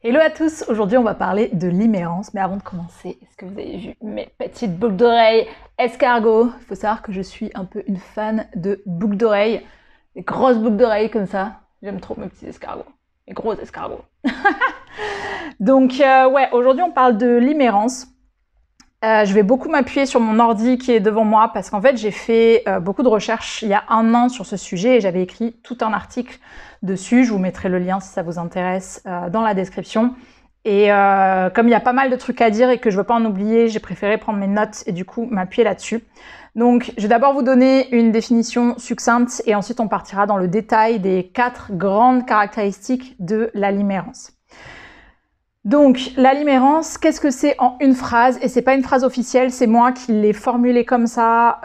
Hello à tous, aujourd'hui on va parler de l'imérence, mais avant de commencer, est-ce que vous avez vu mes petites boucles d'oreilles escargot? Il faut savoir que je suis un peu une fan de boucles d'oreilles, des grosses boucles d'oreilles comme ça, j'aime trop mes petits escargots, mes gros escargots. Donc ouais, aujourd'hui on parle de l'imérence. Je vais beaucoup m'appuyer sur mon ordi qui est devant moi parce qu'en fait j'ai fait beaucoup de recherches il y a un an sur ce sujet et j'avais écrit tout un article dessus. Je vous mettrai le lien si ça vous intéresse dans la description. Et comme il y a pas mal de trucs à dire et que je veux pas en oublier, j'ai préféré prendre mes notes et du coup m'appuyer là-dessus. Donc je vais d'abord vous donner une définition succincte et ensuite on partira dans le détail des 4 grandes caractéristiques de la limérence. Donc, la limérance, qu'est-ce que c'est en une phrase? Et c'est pas une phrase officielle, c'est moi qui l'ai formulée comme ça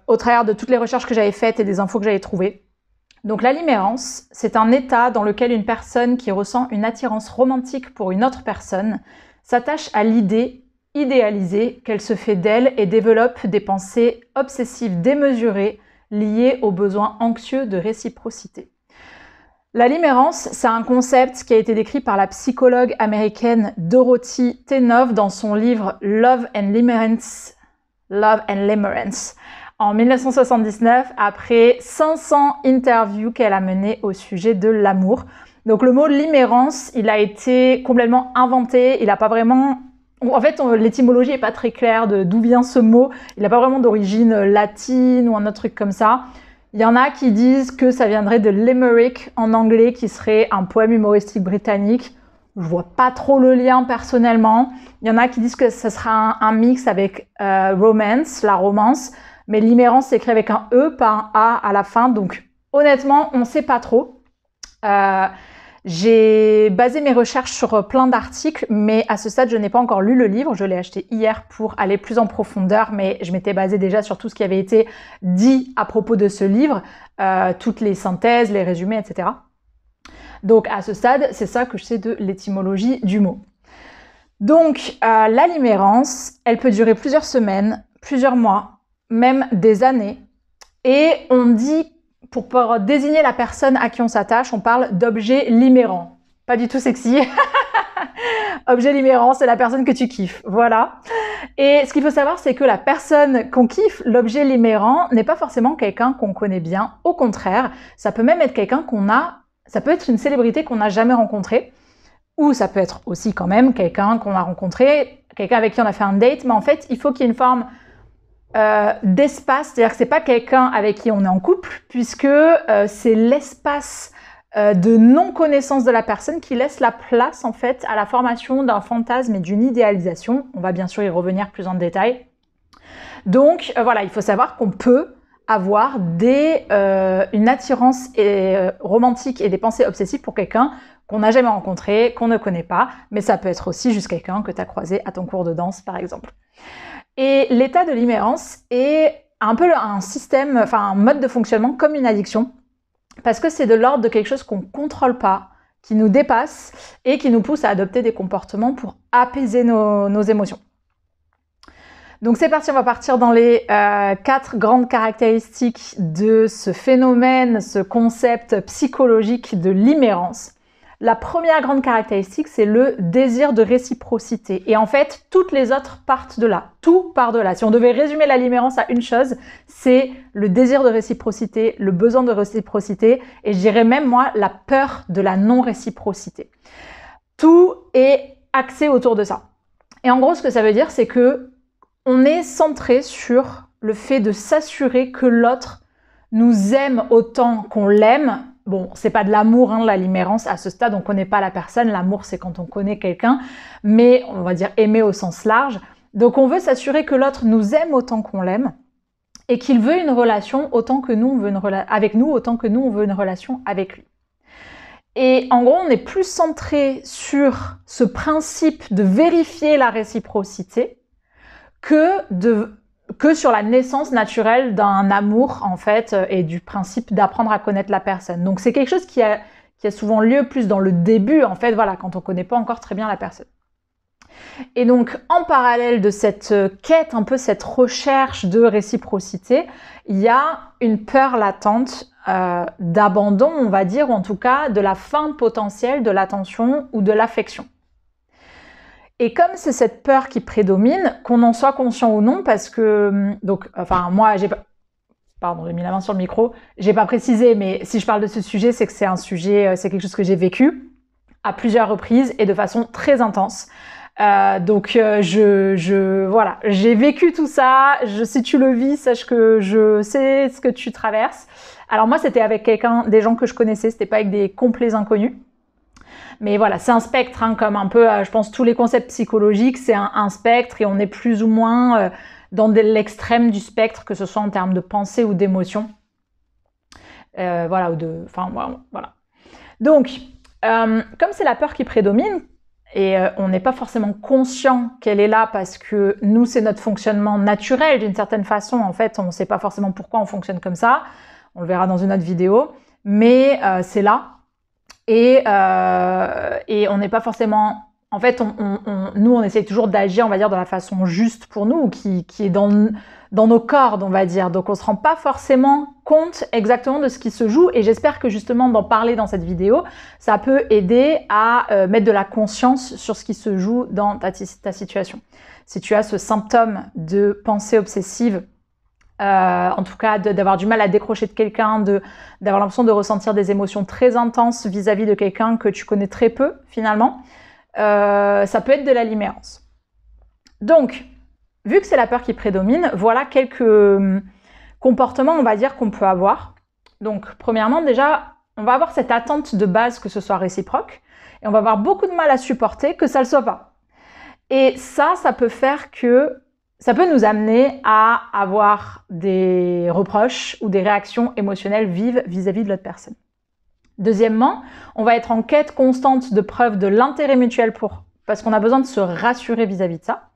au travers de toutes les recherches que j'avais faites et des infos que j'avais trouvées. Donc, la limérance, c'est un état dans lequel une personne qui ressent une attirance romantique pour une autre personne s'attache à l'idée idéalisée qu'elle se fait d'elle et développe des pensées obsessives démesurées liées aux besoins anxieux de réciprocité. La limérance, c'est un concept qui a été décrit par la psychologue américaine Dorothy Tennov dans son livre Love and Limerence en 1979, après 500 interviews qu'elle a menées au sujet de l'amour. Donc le mot limérance, il a été complètement inventé, il n'a pas vraiment... En fait, l'étymologie n'est pas très claire d'où vient ce mot, il n'a pas vraiment d'origine latine ou un autre truc comme ça. Il y en a qui disent que ça viendrait de limerick en anglais, qui serait un poème humoristique britannique. Je vois pas trop le lien personnellement. Il y en a qui disent que ça sera un mix avec romance, la romance, mais l'imérence s'écrit avec un E, pas un A à la fin. Donc honnêtement, on sait pas trop. J'ai basé mes recherches sur plein d'articles, mais à ce stade, je n'ai pas encore lu le livre. Je l'ai acheté hier pour aller plus en profondeur, mais je m'étais basée déjà sur tout ce qui avait été dit à propos de ce livre, toutes les synthèses, les résumés, etc. Donc à ce stade, c'est ça que je sais de l'étymologie du mot. Donc la limérance, elle peut durer plusieurs semaines, plusieurs mois, même des années. Et on dit, pour désigner la personne à qui on s'attache, on parle d'objet limérant. Pas du tout sexy. Objet limérant, c'est la personne que tu kiffes. Voilà. Et ce qu'il faut savoir, c'est que la personne qu'on kiffe, l'objet limérant, n'est pas forcément quelqu'un qu'on connaît bien. Au contraire, ça peut même être quelqu'un ça peut être une célébrité qu'on n'a jamais rencontrée. Ou ça peut être aussi quand même quelqu'un qu'on a rencontré, quelqu'un avec qui on a fait un date. Mais en fait, il faut qu'il y ait une forme d'espace, c'est-à-dire que c'est pas quelqu'un avec qui on est en couple, puisque c'est l'espace de non-connaissance de la personne qui laisse la place en fait à la formation d'un fantasme et d'une idéalisation. On va bien sûr y revenir plus en détail. Donc voilà, il faut savoir qu'on peut avoir une attirance romantique et des pensées obsessives pour quelqu'un qu'on n'a jamais rencontré, qu'on ne connaît pas, mais ça peut être aussi juste quelqu'un que tu as croisé à ton cours de danse par exemple. Et l'état de limérance est un peu un système, enfin un mode de fonctionnement comme une addiction, parce que c'est de l'ordre de quelque chose qu'on ne contrôle pas, qui nous dépasse et qui nous pousse à adopter des comportements pour apaiser nos émotions. Donc c'est parti, on va partir dans les 4 grandes caractéristiques de ce phénomène, ce concept psychologique de l'imérence. La première grande caractéristique, c'est le désir de réciprocité. Et en fait, toutes les autres partent de là. Tout part de là. Si on devait résumer la limérance à une chose, c'est le désir de réciprocité, le besoin de réciprocité, et je dirais même, moi, la peur de la non-réciprocité. Tout est axé autour de ça. Et en gros, ce que ça veut dire, c'est que on est centré sur le fait de s'assurer que l'autre nous aime autant qu'on l'aime. Bon, c'est pas de l'amour, hein, la limérance, à ce stade, on connaît pas la personne. L'amour, c'est quand on connaît quelqu'un, mais on va dire aimer au sens large. Donc, on veut s'assurer que l'autre nous aime autant qu'on l'aime et qu'il veut une relation autant que nous, on veut avec nous, autant que nous, on veut une relation avec lui. Et en gros, on est plus centré sur ce principe de vérifier la réciprocité que sur la naissance naturelle d'un amour, en fait, et du principe d'apprendre à connaître la personne. Donc, c'est quelque chose qui a souvent lieu plus dans le début, en fait, voilà, quand on ne connaît pas encore très bien la personne. Et donc, en parallèle de cette quête, un peu cette recherche de réciprocité, il y a une peur latente d'abandon, on va dire, ou en tout cas de la fin potentielle de l'attention ou de l'affection. Et comme c'est cette peur qui prédomine, qu'on en soit conscient ou non, parce que, donc, enfin, moi, j'ai pas, pardon, j'ai mis la main sur le micro, j'ai pas précisé, mais si je parle de ce sujet, c'est que c'est un sujet, c'est quelque chose que j'ai vécu à plusieurs reprises et de façon très intense. Donc, voilà, j'ai vécu tout ça. Si tu le vis, sache que je sais ce que tu traverses. Alors moi, c'était avec des gens que je connaissais, c'était pas avec des complets inconnus. Mais voilà, c'est un spectre, hein, comme un peu, je pense, tous les concepts psychologiques, c'est un spectre et on est plus ou moins dans l'extrême du spectre, que ce soit en termes de pensée ou d'émotion. Voilà, voilà. Donc, comme c'est la peur qui prédomine, et on n'est pas forcément conscient qu'elle est là parce que nous, c'est notre fonctionnement naturel d'une certaine façon. En fait, on ne sait pas forcément pourquoi on fonctionne comme ça. On le verra dans une autre vidéo. Mais c'est là. Et on n'est pas forcément... En fait, nous, on essaye toujours d'agir, on va dire, de la façon juste pour nous, qui est dans nos cordes, on va dire. Donc, on ne se rend pas forcément compte exactement de ce qui se joue. Et j'espère que, justement, d'en parler dans cette vidéo, ça peut aider à mettre de la conscience sur ce qui se joue dans ta situation. Si tu as ce symptôme de pensée obsessive, en tout cas d'avoir du mal à décrocher de quelqu'un, d'avoir l'impression de ressentir des émotions très intenses vis-à-vis de quelqu'un que tu connais très peu, finalement, ça peut être de la liméance. Donc, vu que c'est la peur qui prédomine, voilà quelques comportements, on va dire, qu'on peut avoir. Donc, premièrement, déjà, on va avoir cette attente de base que ce soit réciproque, et on va avoir beaucoup de mal à supporter que ça ne le soit pas. Et ça peut faire que ça peut nous amener à avoir des reproches ou des réactions émotionnelles vives vis-à-vis de l'autre personne. Deuxièmement, on va être en quête constante de preuves de l'intérêt mutuel parce qu'on a besoin de se rassurer vis-à-vis de ça.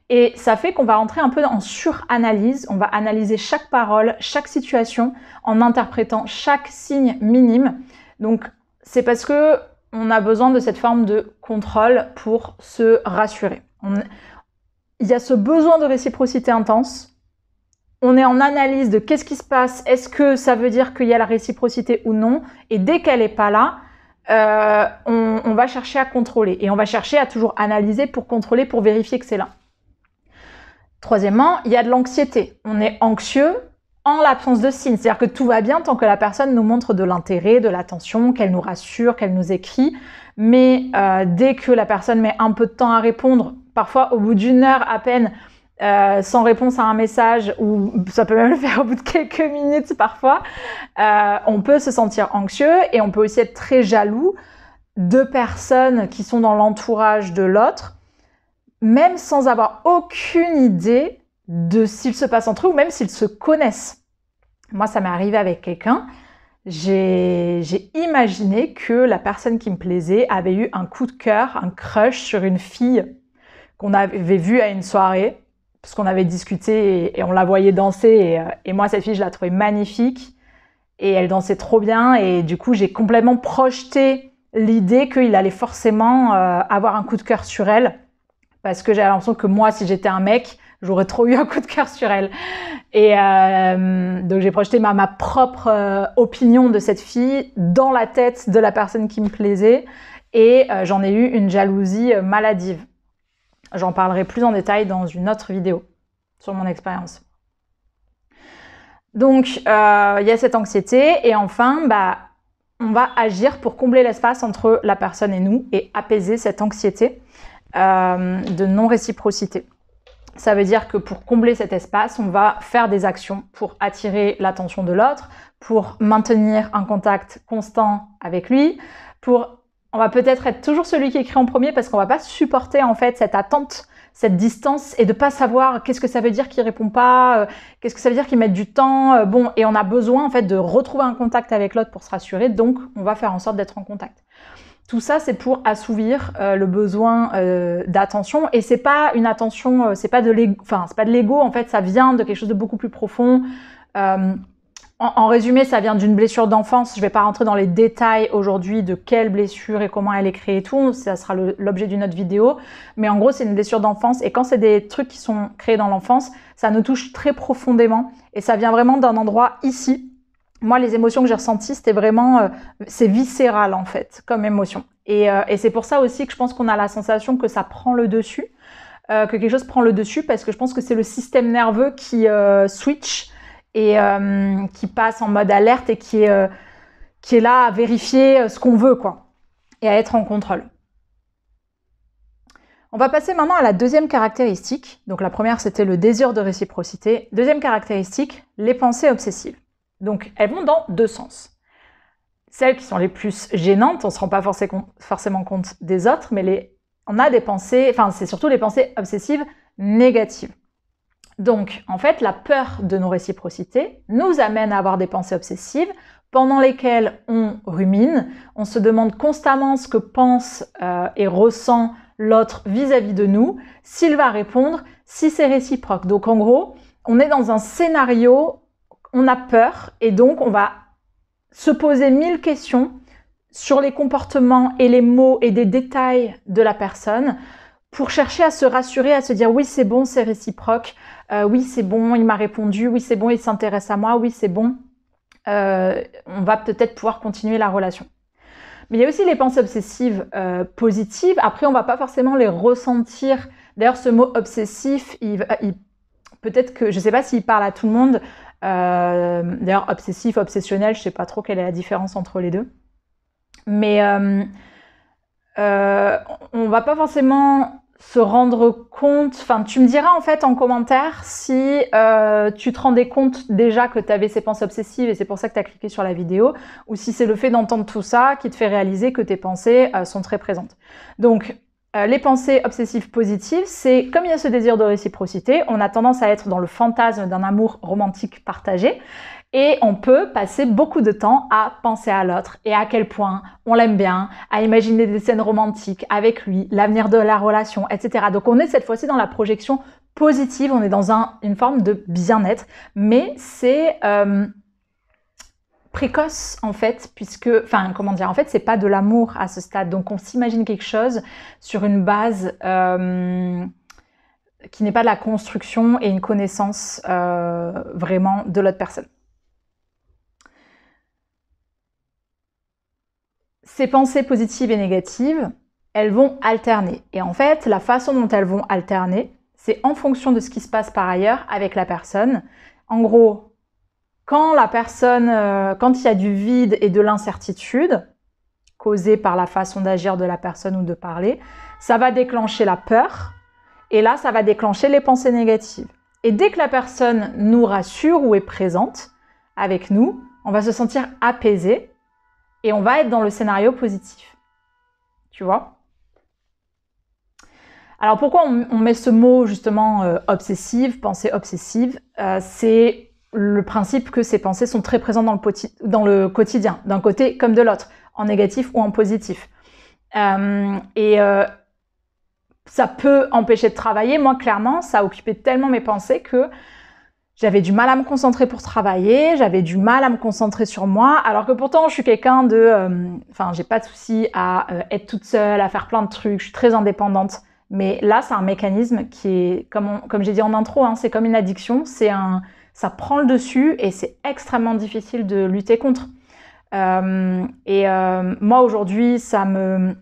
Et ça fait qu'on va rentrer un peu en suranalyse, on va analyser chaque parole, chaque situation, en interprétant chaque signe minime. Donc, c'est parce que on a besoin de cette forme de contrôle pour se rassurer. Il y a ce besoin de réciprocité intense. On est en analyse de qu'est-ce qui se passe, est-ce que ça veut dire qu'il y a la réciprocité ou non, et dès qu'elle n'est pas là, on va chercher à contrôler, et on va chercher à toujours analyser pour contrôler, pour vérifier que c'est là. Troisièmement, il y a de l'anxiété. On est anxieux en l'absence de signes, c'est-à-dire que tout va bien tant que la personne nous montre de l'intérêt, de l'attention, qu'elle nous rassure, qu'elle nous écrit, mais dès que la personne met un peu de temps à répondre, parfois au bout d'1 heure à peine, sans réponse à un message, ou ça peut même le faire au bout de quelques minutes parfois, on peut se sentir anxieux et on peut aussi être très jaloux de personnes qui sont dans l'entourage de l'autre, même sans avoir aucune idée de s'il se passe entre eux ou même s'ils se connaissent. Moi, ça m'est arrivé avec quelqu'un, j'ai imaginé que la personne qui me plaisait avait eu un coup de cœur, un crush sur une fille qu'on avait vue à une soirée, parce qu'on avait discuté et on la voyait danser. Et moi, cette fille, je la trouvais magnifique. Et elle dansait trop bien. Et du coup, j'ai complètement projeté l'idée qu'il allait forcément avoir un coup de cœur sur elle. Parce que j'avais l'impression que moi, si j'étais un mec, j'aurais trop eu un coup de cœur sur elle. Et donc, j'ai projeté ma propre opinion de cette fille dans la tête de la personne qui me plaisait. Et j'en ai eu une jalousie maladive. J'en parlerai plus en détail dans une autre vidéo sur mon expérience. Donc, il y a cette anxiété. Et enfin, on va agir pour combler l'espace entre la personne et nous et apaiser cette anxiété de non-réciprocité. Ça veut dire que pour combler cet espace, on va faire des actions pour attirer l'attention de l'autre, pour maintenir un contact constant avec lui, on va peut-être être toujours celui qui écrit en premier parce qu'on va pas supporter en fait cette attente, cette distance et de pas savoir qu'est-ce que ça veut dire qu'il répond pas, qu'est-ce que ça veut dire qu'il mette du temps. Bon, et on a besoin en fait de retrouver un contact avec l'autre pour se rassurer, donc on va faire en sorte d'être en contact. Tout ça, c'est pour assouvir le besoin d'attention et c'est pas une attention, c'est pas de l'ego en fait, ça vient de quelque chose de beaucoup plus profond. En résumé, ça vient d'une blessure d'enfance. Je ne vais pas rentrer dans les détails aujourd'hui de quelle blessure et comment elle est créée et tout. Ça sera l'objet d'une autre vidéo. Mais en gros, c'est une blessure d'enfance. Et quand c'est des trucs qui sont créés dans l'enfance, ça nous touche très profondément. Et ça vient vraiment d'un endroit ici, moi, les émotions que j'ai ressenties, c'était vraiment, c'est viscéral en fait, comme émotion. Et c'est pour ça aussi que je pense qu'on a la sensation que ça prend le dessus, que quelque chose prend le dessus, parce que je pense que c'est le système nerveux qui switch et qui passe en mode alerte et qui est là à vérifier ce qu'on veut, quoi, et à être en contrôle. On va passer maintenant à la deuxième caractéristique. Donc la première, c'était le désir de réciprocité. Deuxième caractéristique, les pensées obsessives. Donc, elles vont dans deux sens. Celles qui sont les plus gênantes, on ne se rend pas forcément compte des autres, mais on a des pensées, enfin, c'est surtout les pensées obsessives négatives. Donc, en fait, la peur de nos réciprocités nous amène à avoir des pensées obsessives pendant lesquelles on rumine, on se demande constamment ce que pense et ressent l'autre vis-à-vis de nous, s'il va répondre, si c'est réciproque. Donc, en gros, on est dans un scénario, on a peur et donc on va se poser 1000 questions sur les comportements et les mots et des détails de la personne pour chercher à se rassurer, à se dire oui c'est bon, c'est réciproque, oui c'est bon, il m'a répondu, oui c'est bon, il s'intéresse à moi, oui c'est bon, on va peut-être pouvoir continuer la relation. Mais il y a aussi les pensées obsessives positives. Après, on va pas forcément les ressentir. D'ailleurs, ce mot obsessif, peut-être que, je sais pas s'il parle à tout le monde. D'ailleurs, obsessif, obsessionnel, je sais pas trop quelle est la différence entre les deux. Mais on va pas forcément se rendre compte, enfin tu me diras en fait en commentaire si tu te rendais compte déjà que tu avais ces pensées obsessives et c'est pour ça que tu as cliqué sur la vidéo, ou si c'est le fait d'entendre tout ça qui te fait réaliser que tes pensées sont très présentes. Donc les pensées obsessives positives, c'est comme il y a ce désir de réciprocité, on a tendance à être dans le fantasme d'un amour romantique partagé. Et on peut passer beaucoup de temps à penser à l'autre et à quel point on l'aime bien, à imaginer des scènes romantiques avec lui, l'avenir de la relation, etc. Donc on est cette fois-ci dans la projection positive, on est dans une forme de bien-être, mais c'est précoce en fait, puisque, enfin comment dire, en fait c'est pas de l'amour à ce stade, donc on s'imagine quelque chose sur une base qui n'est pas de la construction et une connaissance vraiment de l'autre personne. Ces pensées positives et négatives, elles vont alterner. Et en fait, la façon dont elles vont alterner, c'est en fonction de ce qui se passe par ailleurs avec la personne. En gros, quand il y a du vide et de l'incertitude, causée par la façon d'agir de la personne ou de parler, ça va déclencher la peur. Et là, ça va déclencher les pensées négatives. Et dès que la personne nous rassure ou est présente avec nous, on va se sentir apaisé. Et on va être dans le scénario positif. Tu vois? Alors pourquoi on met ce mot justement obsessive, pensée obsessive? C'est le principe que ces pensées sont très présentes dans le quotidien, d'un côté comme de l'autre, en négatif ou en positif. Ça peut empêcher de travailler. Moi, clairement, ça a occupé tellement mes pensées que j'avais du mal à me concentrer pour travailler, j'avais du mal à me concentrer sur moi, alors que pourtant je suis quelqu'un de... Enfin, j'ai pas de souci à être toute seule, à faire plein de trucs, je suis très indépendante. Mais là, c'est un mécanisme qui est, comme j'ai dit en intro, hein, c'est comme une addiction, ça prend le dessus et c'est extrêmement difficile de lutter contre. Moi, aujourd'hui, ça me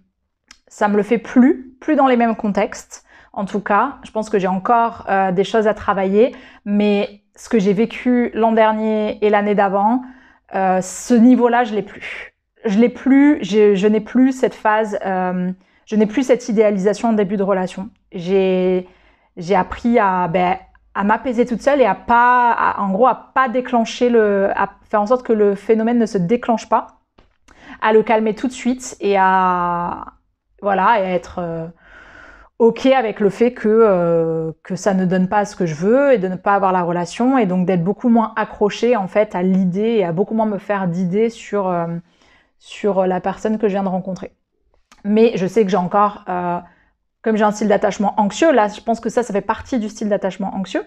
le fait plus dans les mêmes contextes. En tout cas, je pense que j'ai encore des choses à travailler, mais ce que j'ai vécu l'an dernier et l'année d'avant, ce niveau-là, je l'ai plus. Je n'ai plus cette phase, je n'ai plus cette idéalisation en début de relation. J'ai appris à m'apaiser toute seule et à pas déclencher à faire en sorte que le phénomène ne se déclenche pas, à le calmer tout de suite et à être ok avec le fait que ça ne donne pas ce que je veux et de ne pas avoir la relation et donc d'être beaucoup moins accrochée en fait à l'idée et à beaucoup moins me faire d'idées sur la personne que je viens de rencontrer. Mais je sais que j'ai encore, comme j'ai un style d'attachement anxieux, là je pense que ça fait partie du style d'attachement anxieux.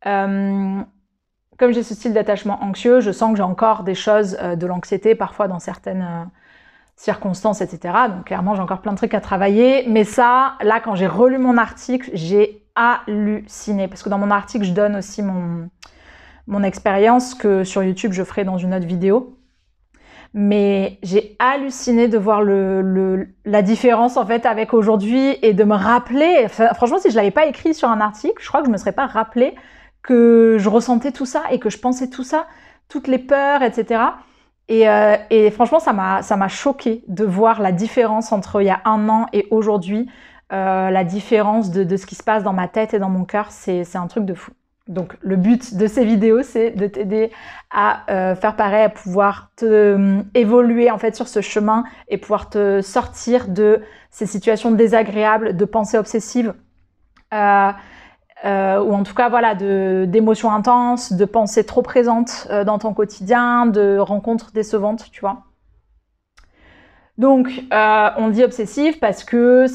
Comme j'ai ce style d'attachement anxieux, je sens que j'ai encore des choses de l'anxiété parfois dans certaines circonstances, etc. Donc clairement, j'ai encore plein de trucs à travailler. Mais ça, là, quand j'ai relu mon article, j'ai halluciné. Parce que dans mon article, je donne aussi mon expérience que sur YouTube je ferai dans une autre vidéo. Mais j'ai halluciné de voir la différence en fait avec aujourd'hui et de me rappeler, franchement si je l'avais pas écrit sur un article, je crois que je me serais pas rappelé que je ressentais tout ça et que je pensais tout ça, toutes les peurs, etc. Et franchement ça m'a choquée de voir la différence entre il y a 1 an et aujourd'hui, la différence de ce qui se passe dans ma tête et dans mon cœur, c'est un truc de fou. Donc le but de ces vidéos, c'est de t'aider à faire pareil, à pouvoir évoluer en fait sur ce chemin et pouvoir te sortir de ces situations désagréables, de pensées obsessives, ou en tout cas voilà, d'émotions intenses, de pensées trop présentes dans ton quotidien, de rencontres décevantes, tu vois. Donc, on dit obsessif parce que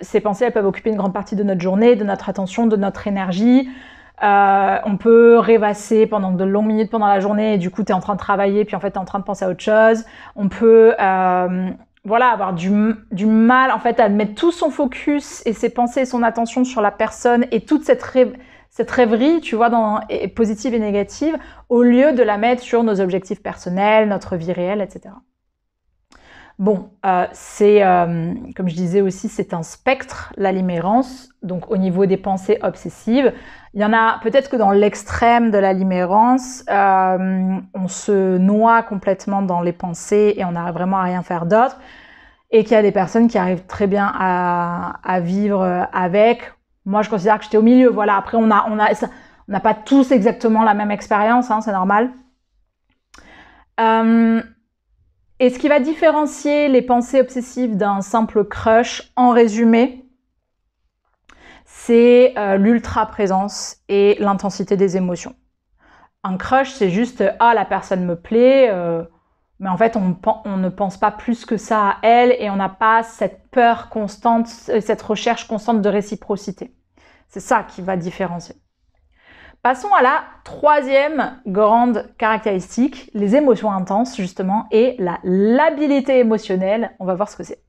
ces pensées, elles peuvent occuper une grande partie de notre journée, de notre attention, de notre énergie. On peut rêvasser pendant de longues minutes pendant la journée et du coup, tu es en train de travailler puis en fait, tu es en train de penser à autre chose. On peut voilà, avoir du mal en fait à mettre tout son focus et ses pensées et son attention sur la personne et toute cette rêverie, tu vois, positive et négative, au lieu de la mettre sur nos objectifs personnels, notre vie réelle, etc. Bon, comme je disais aussi, c'est un spectre, la limérance. Donc, au niveau des pensées obsessives, il y en a peut-être que dans l'extrême de la limérance, on se noie complètement dans les pensées et on n'a vraiment à rien faire d'autre. Et qu'il y a des personnes qui arrivent très bien à vivre avec. Moi, je considère que j'étais au milieu. Voilà. Après, on n'a pas tous exactement la même expérience, hein, c'est normal. Et ce qui va différencier les pensées obsessives d'un simple crush, en résumé, c'est l'ultra-présence et l'intensité des émotions. Un crush, c'est juste « Ah, la personne me plaît mais en fait, on ne pense pas plus que ça à elle et on n'a pas cette peur constante, cette recherche constante de réciprocité. C'est ça qui va différencier. Passons à la 3e grande caractéristique, les émotions intenses justement et la labilité émotionnelle. On va voir ce que c'est.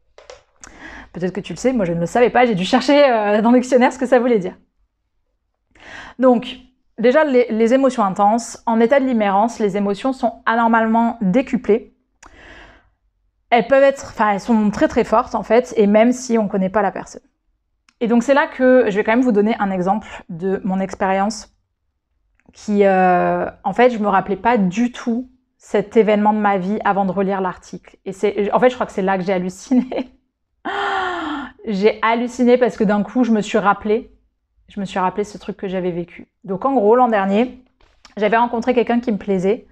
Peut-être que tu le sais, moi je ne le savais pas, j'ai dû chercher dans le dictionnaire ce que ça voulait dire. Donc, déjà les émotions intenses, en état de limérance, les émotions sont anormalement décuplées. Elles sont très très fortes en fait, et même si on ne connaît pas la personne. Et donc c'est là que je vais quand même vous donner un exemple de mon expérience qui, en fait, je me rappelais pas du tout cet événement de ma vie avant de relire l'article. Et en fait, je crois que c'est là que j'ai halluciné. J'ai halluciné parce que d'un coup, je me suis rappelé ce truc que j'avais vécu. Donc, en gros, l'an dernier, j'avais rencontré quelqu'un qui me plaisait,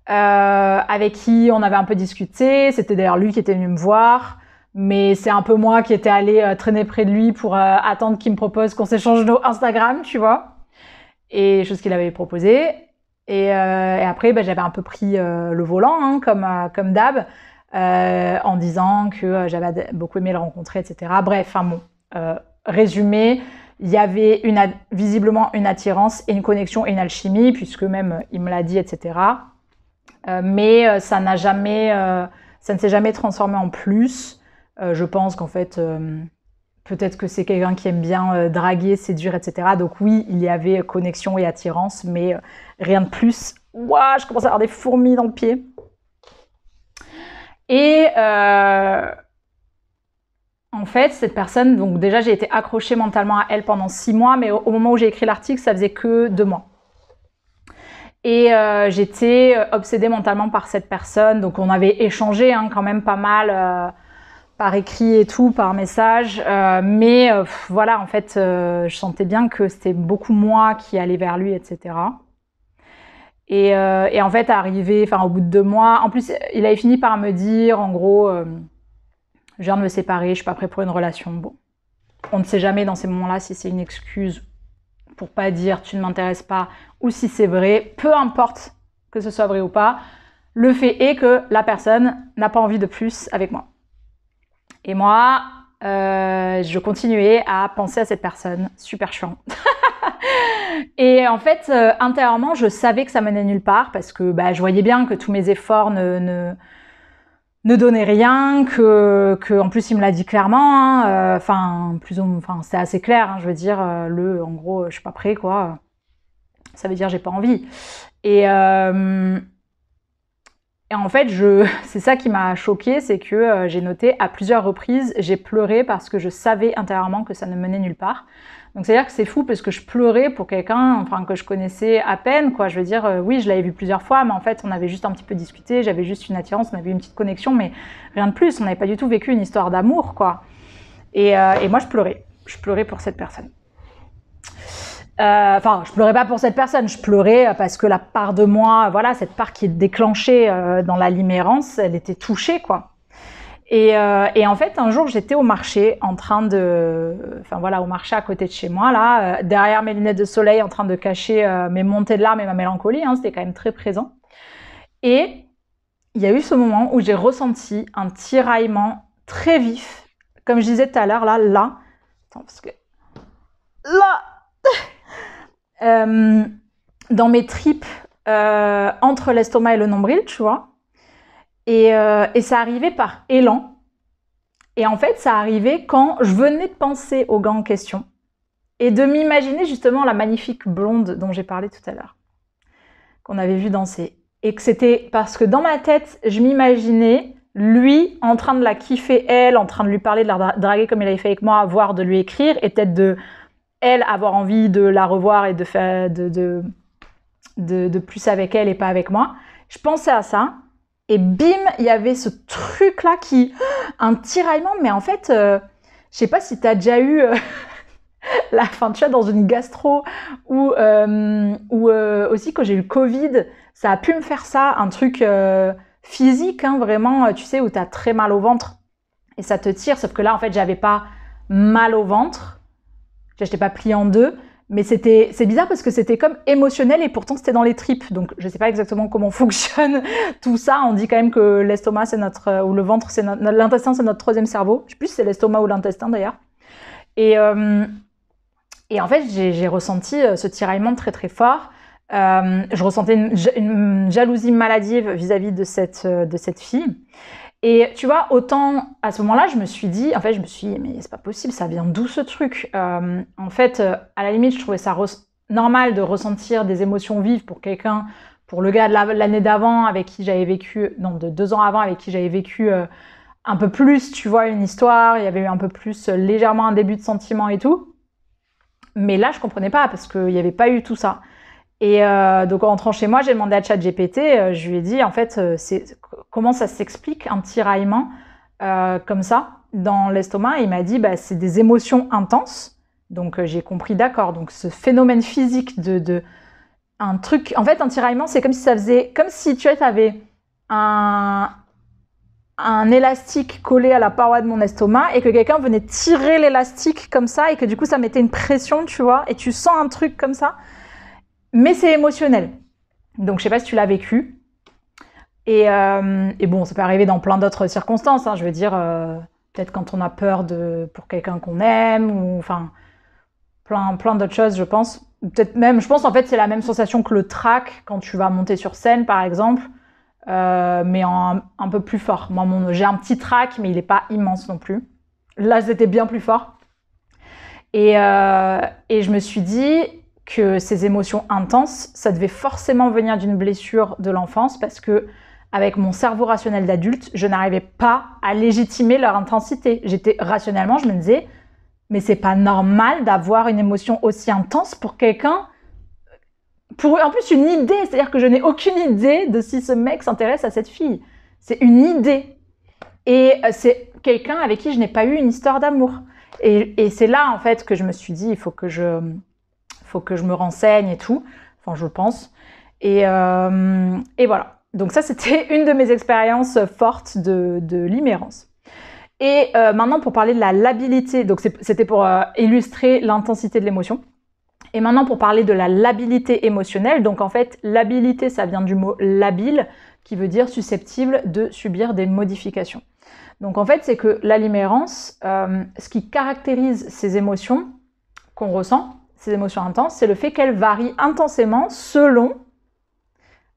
avec qui on avait un peu discuté. C'était d'ailleurs lui qui était venu me voir. Mais c'est un peu moi qui étais allée traîner près de lui pour attendre qu'il me propose qu'on s'échange nos Instagram, tu vois. Et chose qu'il avait proposé. Et après, j'avais un peu pris le volant, hein, comme d'hab, en disant que j'avais beaucoup aimé le rencontrer, etc. Bref, résumé, il y avait visiblement une attirance et une connexion et une alchimie, puisque même il me l'a dit, etc. Mais ça ne s'est jamais transformé en plus. Je pense qu'en fait... peut-être que c'est quelqu'un qui aime bien draguer, séduire, etc. Donc oui, il y avait connexion et attirance, mais rien de plus. Ouah, je commence à avoir des fourmis dans le pied. Et en fait, cette personne, donc déjà j'ai été accrochée mentalement à elle pendant 6 mois, mais au moment où j'ai écrit l'article, ça faisait que 2 mois. Et j'étais obsédée mentalement par cette personne, donc on avait échangé hein, quand même pas mal... par écrit et tout, par message, mais voilà, en fait, je sentais bien que c'était beaucoup moi qui allais vers lui, etc. Et en fait, au bout de 2 mois, en plus, il avait fini par me dire, en gros, je viens de me séparer, je suis pas prêt pour une relation. Bon, on ne sait jamais dans ces moments-là si c'est une excuse pour pas dire tu ne m'intéresses pas, ou si c'est vrai, peu importe que ce soit vrai ou pas, le fait est que la personne n'a pas envie de plus avec moi. Et moi, je continuais à penser à cette personne, super chiant. Et en fait, intérieurement, je savais que ça menait nulle part parce que je voyais bien que tous mes efforts ne donnaient rien, que en plus il me l'a dit clairement. Hein, c'est assez clair. Hein, je veux dire, en gros, je suis pas prêt, quoi. ça veut dire j'ai pas envie. Et en fait, c'est ça qui m'a choquée, c'est que j'ai noté à plusieurs reprises, j'ai pleuré parce que je savais intérieurement que ça ne menait nulle part. Donc c'est-à-dire que c'est fou parce que je pleurais pour quelqu'un, enfin que je connaissais à peine, quoi. Je veux dire, oui, je l'avais vu plusieurs fois, mais en fait, on avait juste un petit peu discuté, j'avais juste une attirance, on avait une petite connexion, mais rien de plus. On n'avait pas du tout vécu une histoire d'amour, quoi. Et moi, je pleurais. Je pleurais pour cette personne. Enfin, je pleurais pas pour cette personne, je pleurais parce que la part de moi, voilà, cette part qui est déclenchée dans la limérance, elle était touchée, quoi. Et en fait, un jour, j'étais au marché, au marché à côté de chez moi, là, derrière mes lunettes de soleil, en train de cacher mes montées de larmes et ma mélancolie, hein, c'était quand même très présent. Et il y a eu ce moment où j'ai ressenti un tiraillement très vif, comme je disais tout à l'heure, là, attends, parce que là, dans mes tripes, entre l'estomac et le nombril, tu vois. Et ça arrivait par élan. Et en fait, ça arrivait quand je venais de penser au gars en question et de m'imaginer justement la magnifique blonde dont j'ai parlé tout à l'heure, qu'on avait vu danser. Et que c'était parce que dans ma tête, je m'imaginais lui en train de la kiffer, elle, en train de lui parler, de la draguer comme il avait fait avec moi, voire de lui écrire, et peut-être de elle avoir envie de la revoir et de faire de plus avec elle et pas avec moi. Je pensais à ça. Et bim, il y avait ce truc-là un tiraillement, mais en fait, je sais pas si t'as déjà eu la fin, tu vois, dans une gastro ou aussi quand j'ai eu le Covid, ça a pu me faire ça, un truc physique, hein, vraiment, tu sais, où t'as très mal au ventre et ça te tire, sauf que là, en fait, j'avais pas mal au ventre, j'étais pas pliée en deux, mais c'est bizarre parce que c'était comme émotionnel et pourtant c'était dans les tripes. Donc je sais pas exactement comment fonctionne tout ça. On dit quand même que l'estomac c'est ou le ventre c'est l'intestin c'est notre troisième cerveau. Je sais plus si c'est l'estomac ou l'intestin d'ailleurs. Et en fait j'ai ressenti ce tiraillement très très fort. Je ressentais une jalousie maladive vis-à-vis de cette fille. Et tu vois, autant à ce moment-là, je me suis dit, mais c'est pas possible, ça vient d'où ce truc? En fait, à la limite, je trouvais ça normal de ressentir des émotions vives pour quelqu'un, pour le gars de l'année d'avant avec qui j'avais vécu, non, de 2 ans avant avec qui j'avais vécu un peu plus, tu vois, une histoire, il y avait eu un peu plus légèrement un début de sentiment et tout. Mais là, je comprenais pas parce qu'il n'y avait pas eu tout ça. Et donc en rentrant chez moi, j'ai demandé à ChatGPT, je lui ai dit en fait comment ça s'explique un tiraillement comme ça dans l'estomac. Et il m'a dit c'est des émotions intenses. Donc j'ai compris, d'accord. Donc ce phénomène physique de un truc, en fait un tiraillement, c'est comme si ça faisait, comme si tu avais un élastique collé à la paroi de mon estomac et que quelqu'un venait tirer l'élastique comme ça et que du coup ça mettait une pression, tu vois, et tu sens un truc comme ça. Mais c'est émotionnel. Donc, je sais pas si tu l'as vécu. Et bon, ça peut arriver dans plein d'autres circonstances. Hein. Je veux dire, peut-être quand on a peur pour quelqu'un qu'on aime, ou enfin, plein d'autres choses, je pense. Peut-être même, je pense en fait, c'est la même sensation que le trac quand tu vas monter sur scène, par exemple, mais un peu plus fort. Moi, j'ai un petit trac, mais il n'est pas immense non plus. Là, c'était bien plus fort. Et je me suis dit que ces émotions intenses, ça devait forcément venir d'une blessure de l'enfance parce que avec mon cerveau rationnel d'adulte, je n'arrivais pas à légitimer leur intensité. Rationnellement, je me disais, mais c'est pas normal d'avoir une émotion aussi intense pour quelqu'un. En plus, une idée, c'est-à-dire que je n'ai aucune idée de si ce mec s'intéresse à cette fille. C'est une idée. Et c'est quelqu'un avec qui je n'ai pas eu une histoire d'amour. Et c'est là, en fait, que je me suis dit, il faut que je me renseigne et tout. Enfin, je pense. Et voilà. Donc ça, c'était une de mes expériences fortes de limérance. Et maintenant, pour parler de la labilité, donc c'était pour illustrer l'intensité de l'émotion. Et maintenant, pour parler de la labilité émotionnelle, donc en fait, labilité, ça vient du mot labile, qui veut dire susceptible de subir des modifications. Donc en fait, c'est que la limérance, ce qui caractérise ces émotions qu'on ressent, ces émotions intenses, c'est le fait qu'elles varient intensément selon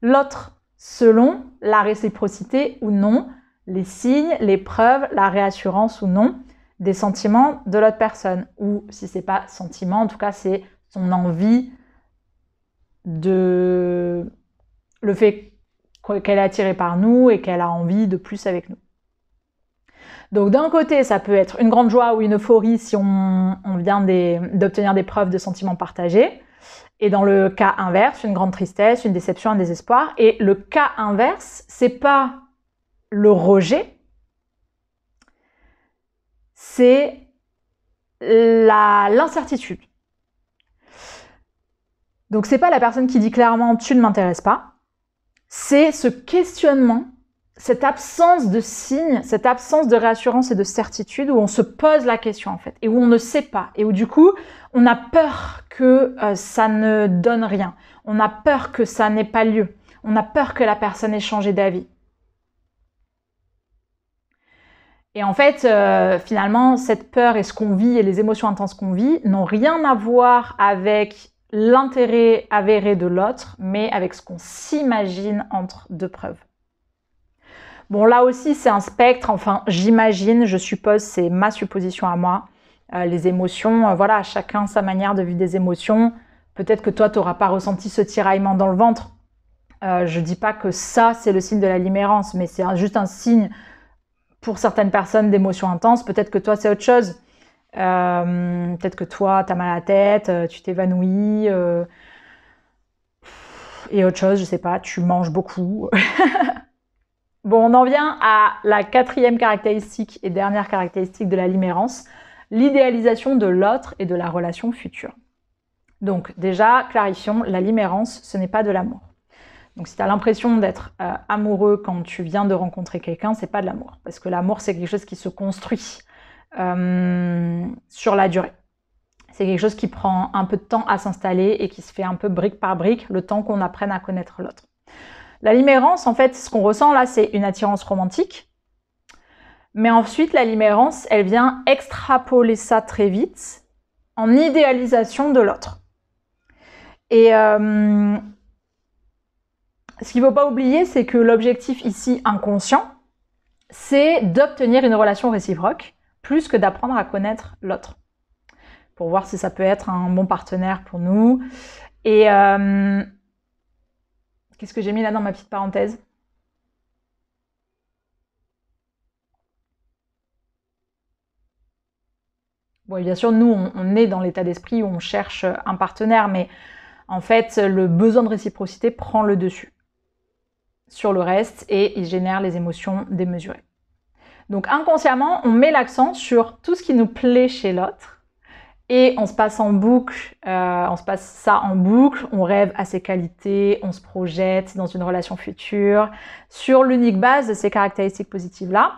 l'autre, selon la réciprocité ou non, les signes, les preuves, la réassurance ou non des sentiments de l'autre personne. Ou si c'est pas sentiment, en tout cas c'est son envie de le fait qu'elle est attirée par nous et qu'elle a envie de plus avec nous. Donc d'un côté, ça peut être une grande joie ou une euphorie si on vient d'obtenir des preuves de sentiments partagés. Et dans le cas inverse, une grande tristesse, une déception, un désespoir. Et le cas inverse, c'est pas le rejet, c'est l'incertitude. Donc c'est pas la personne qui dit clairement tu ne m'intéresses pas, c'est ce questionnement, cette absence de signes, cette absence de réassurance et de certitude où on se pose la question en fait et où on ne sait pas et où du coup on a peur que ça ne donne rien, on a peur que ça n'ait pas lieu, on a peur que la personne ait changé d'avis. Et en fait, finalement, cette peur et ce qu'on vit et les émotions intenses qu'on vit n'ont rien à voir avec l'intérêt avéré de l'autre, mais avec ce qu'on s'imagine entre deux preuves. Bon, là aussi, c'est un spectre, enfin, j'imagine, je suppose, c'est ma supposition à moi. Les émotions, voilà, chacun sa manière de vivre des émotions. Peut-être que toi, tu n'auras pas ressenti ce tiraillement dans le ventre. Je ne dis pas que ça, c'est le signe de la limérance, mais c'est juste un signe pour certaines personnes d'émotions intenses. Peut-être que toi, c'est autre chose. Peut-être que toi, tu as mal à la tête, tu t'évanouis, et autre chose, je sais pas, tu manges beaucoup. Bon, on en vient à la quatrième caractéristique et dernière caractéristique de la limérance, l'idéalisation de l'autre et de la relation future. Donc déjà, clarifions, la limérance, ce n'est pas de l'amour. Donc si tu as l'impression d'être amoureux quand tu viens de rencontrer quelqu'un, c'est pas de l'amour. Parce que l'amour, c'est quelque chose qui se construit sur la durée. C'est quelque chose qui prend un peu de temps à s'installer et qui se fait un peu brique par brique, le temps qu'on apprenne à connaître l'autre. La limérance, en fait, ce qu'on ressent là, c'est une attirance romantique. Mais ensuite, la limérance, elle vient extrapoler ça très vite en idéalisation de l'autre. Et ce qu'il ne faut pas oublier, c'est que l'objectif ici inconscient, c'est d'obtenir une relation réciproque plus que d'apprendre à connaître l'autre. Pour voir si ça peut être un bon partenaire pour nous. Et qu'est-ce que j'ai mis là dans ma petite parenthèse? Bon, bien sûr, nous, on est dans l'état d'esprit où on cherche un partenaire, mais en fait, le besoin de réciprocité prend le dessus sur le reste et il génère les émotions démesurées. Donc inconsciemment, on met l'accent sur tout ce qui nous plaît chez l'autre et on se passe en boucle, on se passe ça en boucle, on rêve à ses qualités, on se projette dans une relation future sur l'unique base de ces caractéristiques positives-là.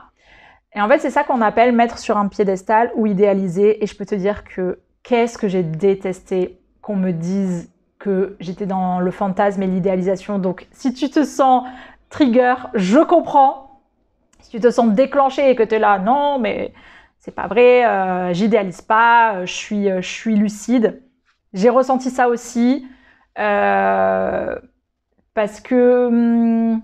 Et en fait, c'est ça qu'on appelle mettre sur un piédestal ou idéaliser. Et je peux te dire que qu'est-ce que j'ai détesté qu'on me dise que j'étais dans le fantasme et l'idéalisation. Donc, si tu te sens trigger, je comprends. Si tu te sens déclenché et que tu es là, non, mais c'est pas vrai, j'idéalise pas, je suis lucide. J'ai ressenti ça aussi parce que...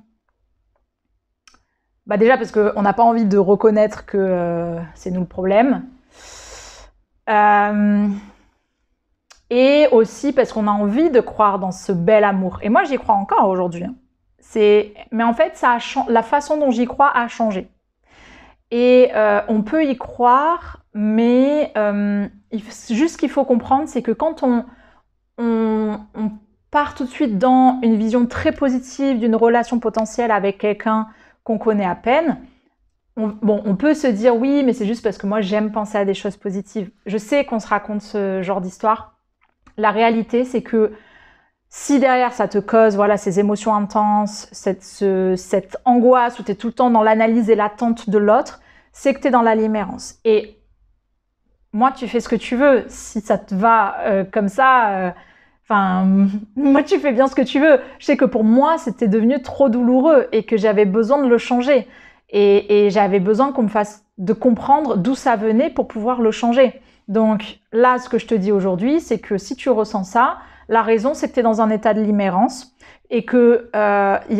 déjà parce qu'on n'a pas envie de reconnaître que c'est nous le problème. Et aussi parce qu'on a envie de croire dans ce bel amour. Et moi, j'y crois encore aujourd'hui. Mais en fait, la façon dont j'y crois a changé. Et on peut y croire, mais juste ce qu'il faut comprendre, c'est que quand on part tout de suite dans une vision très positive d'une relation potentielle avec quelqu'un qu'on connaît à peine, on peut se dire oui, mais c'est juste parce que moi j'aime penser à des choses positives. Je sais qu'on se raconte ce genre d'histoire. La réalité, c'est que si derrière ça te cause ces émotions intenses, cette angoisse où tu es tout le temps dans l'analyse et l'attente de l'autre, c'est que tu es dans la limérance. Et moi, tu fais ce que tu veux. Si ça te va comme ça... moi, tu fais bien ce que tu veux. Je sais que pour moi, c'était devenu trop douloureux et que j'avais besoin de le changer. Et j'avais besoin qu'on me fasse de comprendre d'où ça venait pour pouvoir le changer. Donc là, ce que je te dis aujourd'hui, c'est que si tu ressens ça, la raison, c'est que tu es dans un état de limérance et qu'il y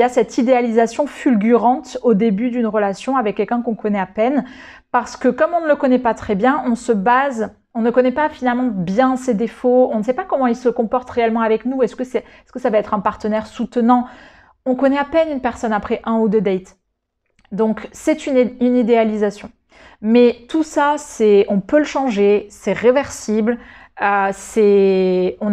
a cette idéalisation fulgurante au début d'une relation avec quelqu'un qu'on connaît à peine. Parce que comme on ne le connaît pas très bien, on se base On ne connaît pas finalement bien ses défauts, on ne sait pas comment il se comporte réellement avec nous, est-ce que ça va être un partenaire soutenant? On connaît à peine une personne après 1 ou 2 dates. Donc c'est une idéalisation. Mais tout ça, on peut le changer, c'est réversible, on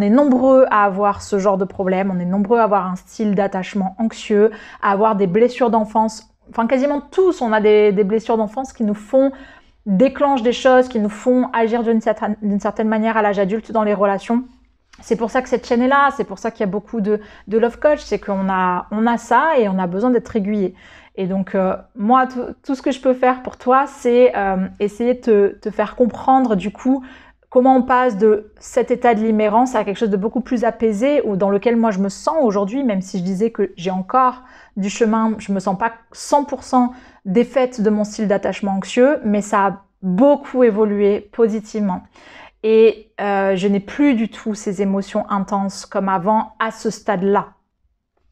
est nombreux à avoir ce genre de problème, on est nombreux à avoir un style d'attachement anxieux, à avoir des blessures d'enfance. Enfin, quasiment tous, on a des blessures d'enfance qui nous déclenchent des choses, qui nous font agir d'une certaine manière à l'âge adulte dans les relations. C'est pour ça que cette chaîne est là, c'est pour ça qu'il y a beaucoup de love coach, c'est qu'on a ça et on a besoin d'être aiguillé. Et donc, moi, tout ce que je peux faire pour toi, c'est essayer de te faire comprendre, du coup, comment on passe de cet état de limmérance à quelque chose de beaucoup plus apaisé, ou dans lequel moi je me sens aujourd'hui, même si je disais que j'ai encore du chemin, je me sens pas 100% défaite de mon style d'attachement anxieux, mais ça a beaucoup évolué positivement. Et je n'ai plus du tout ces émotions intenses comme avant à ce stade-là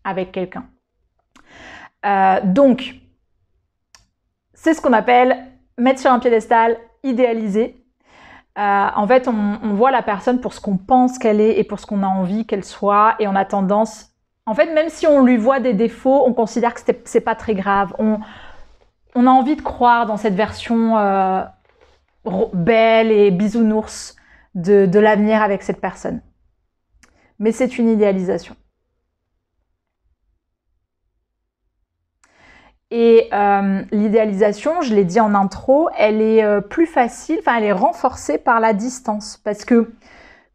avec quelqu'un. Donc, c'est ce qu'on appelle mettre sur un piédestal, idéaliser. En fait, on voit la personne pour ce qu'on pense qu'elle est et pour ce qu'on a envie qu'elle soit, et on a tendance, en fait, même si on lui voit des défauts, on considère que c'est pas très grave. On a envie de croire dans cette version belle et bisounours de l'avenir avec cette personne. Mais c'est une idéalisation. Et l'idéalisation, je l'ai dit en intro, elle est plus facile, enfin elle est renforcée par la distance. Parce que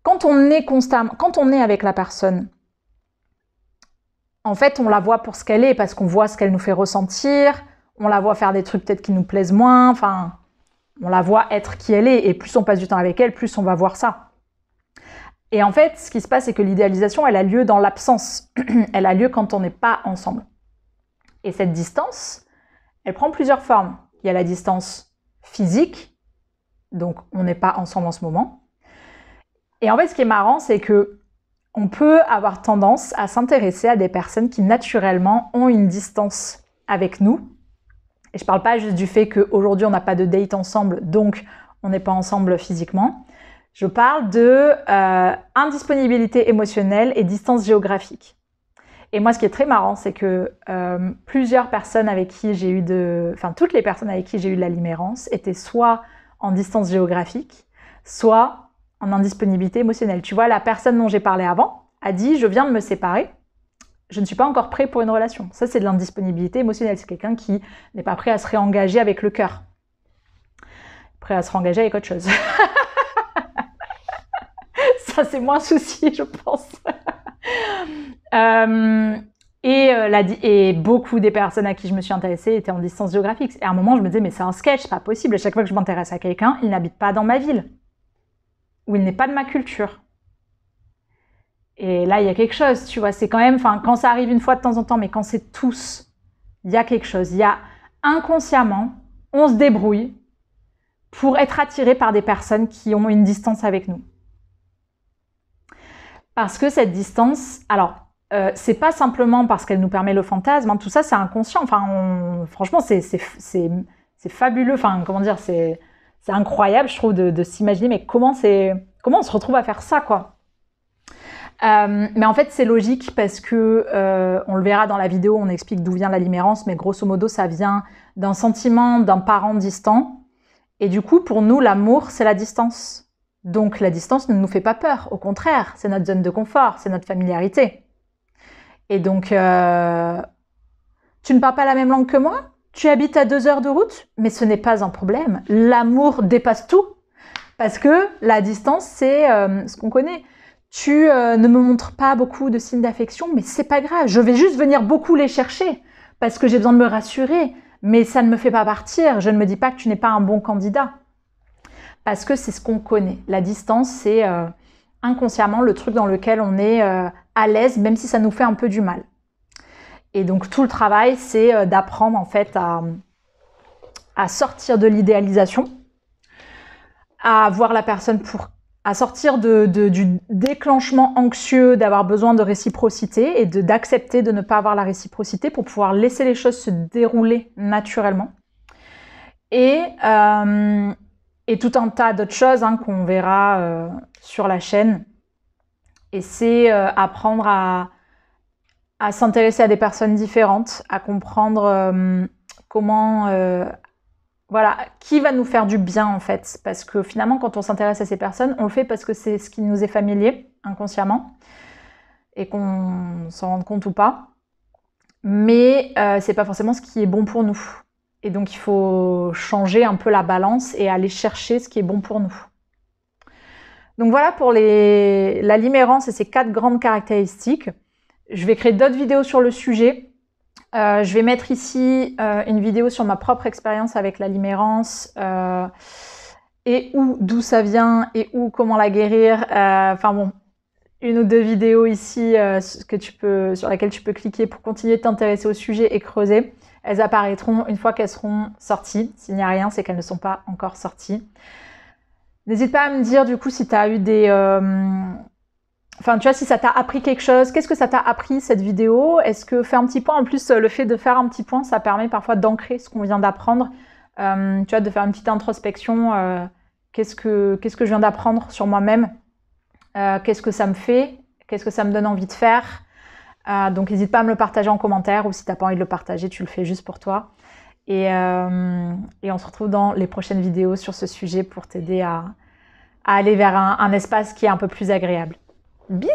quand on est avec la personne, en fait on la voit pour ce qu'elle est, parce qu'on voit ce qu'elle nous fait ressentir, on la voit faire des trucs peut-être qui nous plaisent moins, enfin on la voit être qui elle est, et plus on passe du temps avec elle, plus on va voir ça. Et en fait, ce qui se passe, c'est que l'idéalisation, elle a lieu dans l'absence. Elle a lieu quand on n'est pas ensemble. Et cette distance, elle prend plusieurs formes. Il y a la distance physique, donc on n'est pas ensemble en ce moment. Et en fait, ce qui est marrant, c'est que on peut avoir tendance à s'intéresser à des personnes qui naturellement ont une distance avec nous. Et je ne parle pas juste du fait qu'aujourd'hui on n'a pas de date ensemble, donc on n'est pas ensemble physiquement. Je parle de indisponibilité émotionnelle et distance géographique. Et moi, ce qui est très marrant, c'est que plusieurs personnes avec qui j'ai eu toutes les personnes avec qui j'ai eu de la limmérance étaient soit en distance géographique, soit en indisponibilité émotionnelle. Tu vois, la personne dont j'ai parlé avant a dit « je viens de me séparer, je ne suis pas encore prêt pour une relation ». Ça, c'est de l'indisponibilité émotionnelle. C'est quelqu'un qui n'est pas prêt à se réengager avec le cœur. Prêt à se réengager avec autre chose. Ça, c'est moins un souci, je pense. Et beaucoup des personnes à qui je me suis intéressée étaient en distance géographique. Et à un moment, je me disais, mais c'est un sketch, c'est pas possible. À chaque fois que je m'intéresse à quelqu'un, il n'habite pas dans ma ville. Ou il n'est pas de ma culture. Et là, il y a quelque chose, tu vois. C'est quand même, quand ça arrive une fois de temps en temps, mais quand c'est tous, il y a quelque chose. Il y a inconsciemment, on se débrouille pour être attiré par des personnes qui ont une distance avec nous. Parce que cette distance, alors, c'est pas simplement parce qu'elle nous permet le fantasme, hein, tout ça c'est inconscient, franchement c'est fabuleux, comment dire, c'est incroyable je trouve de s'imaginer, mais comment on se retrouve à faire ça, quoi. Mais en fait c'est logique parce que, on le verra dans la vidéo, on explique d'où vient la limmérance, mais grosso modo ça vient d'un sentiment d'un parent distant, et du coup pour nous l'amour c'est la distance. Donc la distance ne nous fait pas peur, au contraire, c'est notre zone de confort, c'est notre familiarité. Et donc, tu ne parles pas la même langue que moi, tu habites à 2 heures de route, mais ce n'est pas un problème. L'amour dépasse tout, parce que la distance, c'est ce qu'on connaît. Tu ne me montres pas beaucoup de signes d'affection, mais c'est pas grave, je vais juste venir beaucoup les chercher, parce que j'ai besoin de me rassurer, mais ça ne me fait pas partir, je ne me dis pas que tu n'es pas un bon candidat. Parce que c'est ce qu'on connaît. La distance, c'est inconsciemment le truc dans lequel on est à l'aise, même si ça nous fait un peu du mal. Et donc tout le travail, c'est d'apprendre en fait à sortir de l'idéalisation, à voir la personne à sortir du déclenchement anxieux d'avoir besoin de réciprocité et d'accepter de ne pas avoir la réciprocité pour pouvoir laisser les choses se dérouler naturellement. Et et tout un tas d'autres choses hein, qu'on verra sur la chaîne. Et c'est apprendre à s'intéresser à des personnes différentes, à comprendre comment, voilà, qui va nous faire du bien en fait. Parce que finalement, quand on s'intéresse à ces personnes, on le fait parce que c'est ce qui nous est familier inconsciemment et qu'on s'en rende compte ou pas. Mais c'est pas forcément ce qui est bon pour nous. Et donc il faut changer un peu la balance et aller chercher ce qui est bon pour nous. Donc voilà pour la limérance et ses 4 grandes caractéristiques. Je vais créer d'autres vidéos sur le sujet. Je vais mettre ici une vidéo sur ma propre expérience avec la limérance et d'où ça vient et comment la guérir. Enfin bon, une ou deux vidéos ici sur lesquelles tu peux cliquer pour continuer de t'intéresser au sujet et creuser. Elles apparaîtront une fois qu'elles seront sorties. S'il n'y a rien, c'est qu'elles ne sont pas encore sorties. N'hésite pas à me dire du coup si tu as eu des... Enfin, tu vois, si ça t'a appris quelque chose, qu'est-ce que ça t'a appris cette vidéo? Est-ce que faire un petit point, en plus, le fait de faire un petit point, ça permet parfois d'ancrer ce qu'on vient d'apprendre. Tu vois, de faire une petite introspection. Qu'est-ce que je viens d'apprendre sur moi-même? Qu'est-ce que ça me fait? Qu'est-ce que ça me donne envie de faire? Donc, n'hésite pas à me le partager en commentaire ou si tu n'as pas envie de le partager, tu le fais juste pour toi. Et on se retrouve dans les prochaines vidéos sur ce sujet pour t'aider à aller vers un espace qui est un peu plus agréable. Bisous!